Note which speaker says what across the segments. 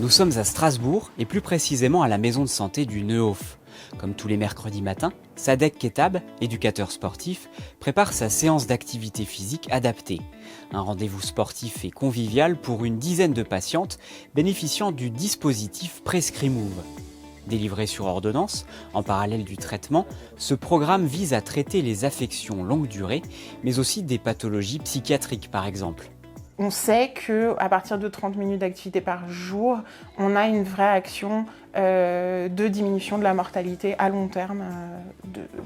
Speaker 1: Nous sommes à Strasbourg et plus précisément à la maison de santé du Neuhof. Comme tous les mercredis matins, Sadek Ketab, éducateur sportif, prépare sa séance d'activité physique adaptée. Un rendez-vous sportif et convivial pour une dizaine de patientes bénéficiant du dispositif PrescriMove. Délivré sur ordonnance, en parallèle du traitement, ce programme vise à traiter les affections longue durée, mais aussi des pathologies psychiatriques par exemple.
Speaker 2: On sait qu'à partir de 30 minutes d'activité par jour, on a une vraie action de diminution de la mortalité à long terme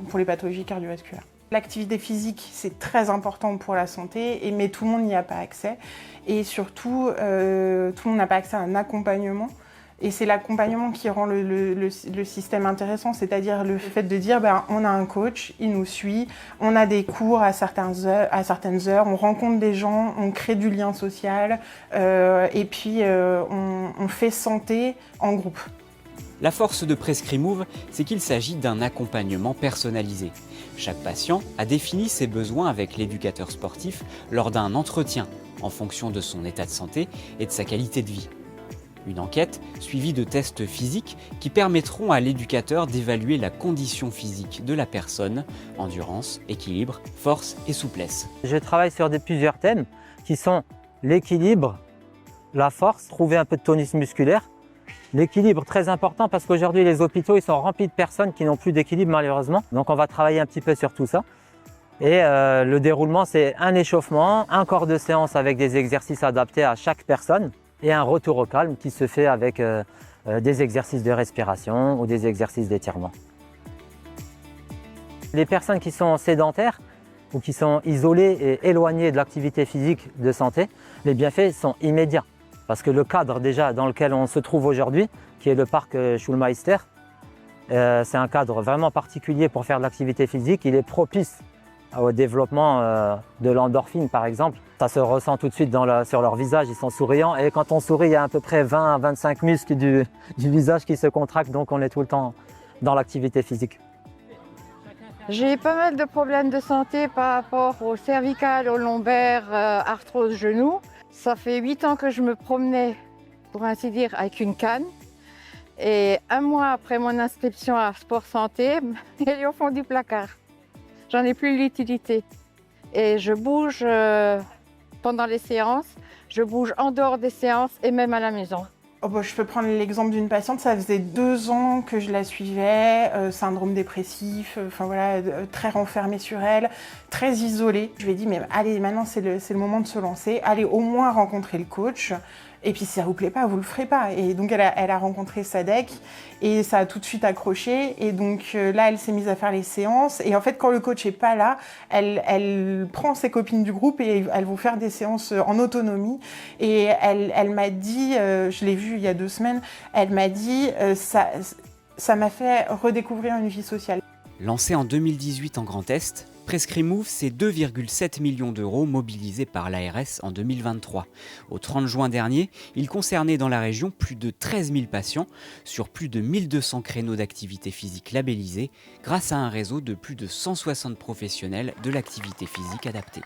Speaker 2: pour les pathologies cardiovasculaires. L'activité physique, c'est très important pour la santé, mais tout le monde n'y a pas accès. Et surtout, tout le monde n'a pas accès à un accompagnement. Et c'est l'accompagnement qui rend le système intéressant, c'est-à-dire le fait de dire on a un coach, il nous suit, on a des cours à certaines heures, on rencontre des gens, on crée du lien social et puis on fait santé en groupe.
Speaker 1: La force de PrescriMove, c'est qu'il s'agit d'un accompagnement personnalisé. Chaque patient a défini ses besoins avec l'éducateur sportif lors d'un entretien, en fonction de son état de santé et de sa qualité de vie. Une enquête suivie de tests physiques qui permettront à l'éducateur d'évaluer la condition physique de la personne, endurance, équilibre, force et souplesse.
Speaker 3: Je travaille sur plusieurs thèmes qui sont l'équilibre, la force, trouver un peu de tonus musculaire. L'équilibre, très important parce qu'aujourd'hui les hôpitaux ils sont remplis de personnes qui n'ont plus d'équilibre malheureusement. Donc on va travailler un petit peu sur tout ça. Et le déroulement c'est un échauffement, un corps de séance avec des exercices adaptés à chaque personne. Et un retour au calme qui se fait avec des exercices de respiration ou des exercices d'étirement. Les personnes qui sont sédentaires ou qui sont isolées et éloignées de l'activité physique de santé, les bienfaits sont immédiats. Parce que le cadre déjà dans lequel on se trouve aujourd'hui, qui est le parc Schulmeister, c'est un cadre vraiment particulier pour faire de l'activité physique. Il est propice au développement de l'endorphine par exemple. Ça se ressent tout de suite sur leur visage, ils sont souriants et quand on sourit, il y a à peu près 20 à 25 muscles du visage qui se contractent, donc on est tout le temps dans l'activité physique.
Speaker 4: J'ai pas mal de problèmes de santé par rapport au cervical, au lombaire, arthrose genou. Ça fait 8 ans que je me promenais, pour ainsi dire, avec une canne. Et un mois après mon inscription à Sport Santé, elle est au fond du placard. J'en ai plus l'utilité. Et je bouge pendant les séances, je bouge en dehors des séances et même à la maison.
Speaker 2: Je peux prendre l'exemple d'une patiente, ça faisait 2 ans que je la suivais, syndrome dépressif, très renfermée sur elle, très isolée. Je lui ai dit, mais allez, maintenant c'est le moment de se lancer, allez au moins rencontrer le coach. Et puis si ça vous plaît pas, vous le ferez pas. Et donc elle a rencontré Sadek et ça a tout de suite accroché. Et donc là, elle s'est mise à faire les séances. Et en fait, quand le coach est pas là, elle prend ses copines du groupe et elles vont faire des séances en autonomie. Et elle m'a dit, je l'ai vue il y a 2 semaines, elle m'a dit ça m'a fait redécouvrir une vie sociale.
Speaker 1: Lancé en 2018 en Grand Est, PrescriMove, c'est 2,7 millions d'euros mobilisés par l'ARS en 2023. Au 30 juin dernier, il concernait dans la région plus de 13 000 patients sur plus de 1200 créneaux d'activité physique labellisés grâce à un réseau de plus de 160 professionnels de l'activité physique adaptée.